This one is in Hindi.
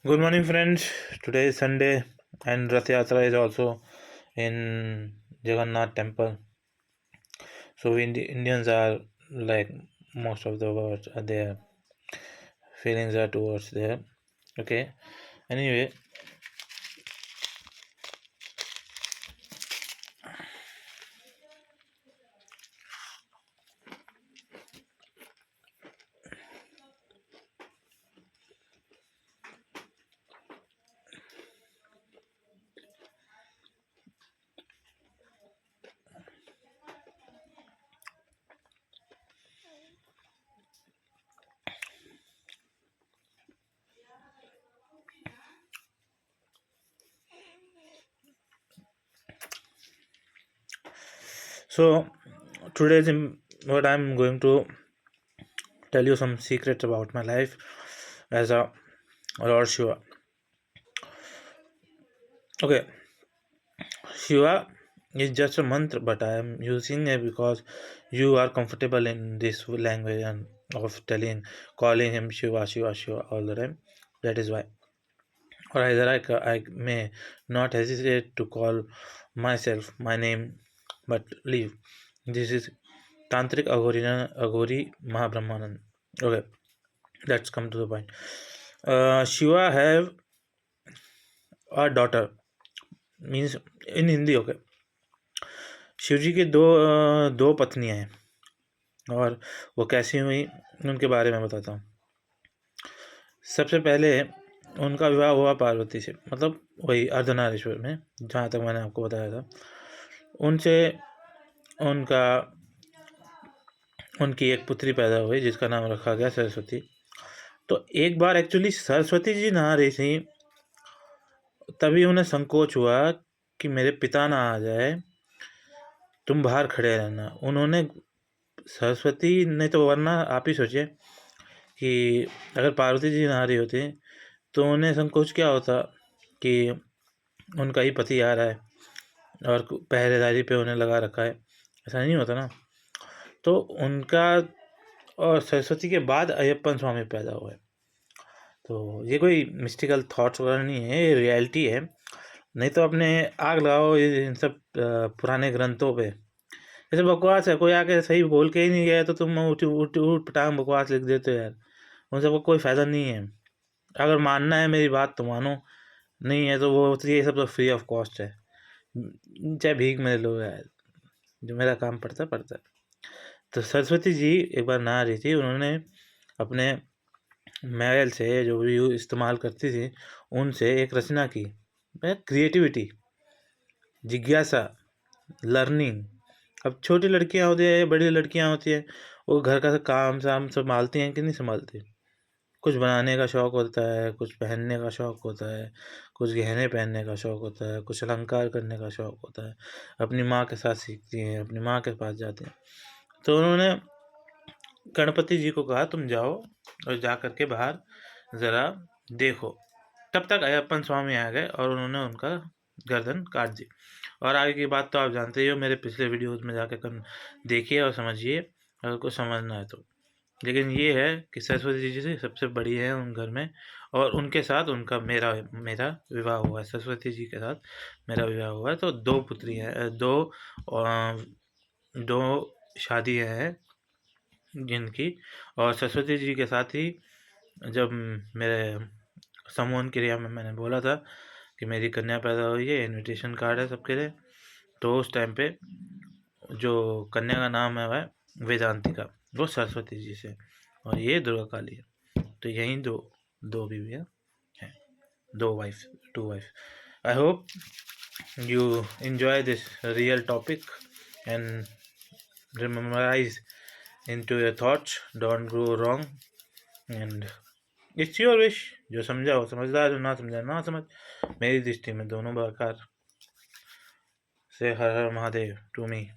Good morning, friends. Today is Sunday, and Rath Yatra is also in Jagannath Temple. So we Indians are like most of the words are there. Feelings are towards there. Okay. Anyway, so today's what I'm going to tell you some secrets about my life as a Lord Shiva. Okay, Shiva is just a mantra, but I am using it because you are comfortable in this language and of calling him Shiva, Shiva, Shiva all the time. That is why. Or either I may not hesitate to call myself my name, but leave. This is Tantric Aghori Mahabrahmanand. Okay, let's come to the point. Shiva have a daughter, means in Hindi. Okay, Shiv जी की दो पत्नियां हैं और वो कैसी हुई उनके बारे में बताता हूँ। सबसे पहले उनका विवाह हुआ पार्वती से, मतलब वही अर्धनारीश्वर में, जहाँ तक मैंने आपको बताया था। उनसे उनका उनकी एक पुत्री पैदा हुई जिसका नाम रखा गया सरस्वती। तो एक बार एक्चुअली सरस्वती जी नहा रही थी, तभी उन्हें संकोच हुआ कि मेरे पिता ना आ जाए, तुम बाहर खड़े रहना। उन्होंने सरस्वती ने तो, वरना आप ही सोचिए कि अगर पार्वती जी नहा रही होती तो उन्हें संकोच क्या होता कि उनका ही पति आ रहा है और पहरेदारी पे उन्हें लगा रखा है, ऐसा नहीं होता ना। तो उनका और सरस्वती के बाद अयप्पन स्वामी पैदा हुए। तो ये कोई मिस्टिकल थॉट्स वगैरह नहीं है, ये रियलिटी है। नहीं तो अपने आग लगाओ इन सब पुराने ग्रंथों पे। ऐसे बकवास है, कोई आके सही बोल के ही नहीं गया तो तुम उठ पटांग बकवास लिख देते हो यार। उन सबको कोई फ़ायदा नहीं है। अगर मानना है मेरी बात तो मानो, नहीं है तो वो तो ये सब तो फ्री ऑफ कॉस्ट है। चाहे भीख में लो यार, जो मेरा काम पड़ता है। तो सरस्वती जी एक बार नहा रही थी, उन्होंने अपने मैल से जो भी इस्तेमाल करती थी उनसे एक रचना की। क्रिएटिविटी, जिज्ञासा, लर्निंग। अब छोटी लड़कियां होती है, बड़ी लड़कियां होती है, वो घर का काम शाम संभालती हैं कि नहीं संभालती। कुछ बनाने का शौक़ होता है, कुछ पहनने का शौक़ होता है, कुछ गहने पहनने का शौक़ होता है, कुछ अलंकार करने का शौक़ होता है। अपनी माँ के साथ सीखती हैं, अपनी माँ के पास जाती हैं। तो उन्होंने गणपति जी को कहा तुम जाओ और जा कर के बाहर ज़रा देखो। तब तक अयप्पन स्वामी आ गए और उन्होंने उनका गर्दन काट दी। और आगे की बात तो आप जानते ही हो, मेरे पिछले वीडियोज़ में जाकर देखिए और समझिए अगर कुछ समझना है तो। लेकिन ये है कि सरस्वती जी से सबसे बड़ी है उन घर में, और उनके साथ उनका मेरा मेरा विवाह हुआ है। सरस्वती जी के साथ मेरा विवाह हुआ है। तो दो पुत्री हैं, दो शादियाँ हैं जिनकी। और सरस्वती जी के साथ ही जब मेरे समूहन क्रिया में मैंने बोला था कि मेरी कन्या पैदा हुई है, इनविटेशन कार्ड है सबके लिए, तो उस टाइम पे जो कन्या का नाम है वह वेदांतिका, वो सरस्वती जी से, और ये दुर्गा काली है। तो यही दो दो बीवियाँ हैं, दो wife, two wife. I hope you enjoy this real topic and memorize into your thoughts, don't go wrong, and it's your wish। जो समझा हो समझदार, जो ना समझा ना समझ। मेरी दृष्टि में दोनों प्रकार से हर हर महादेव टू मी।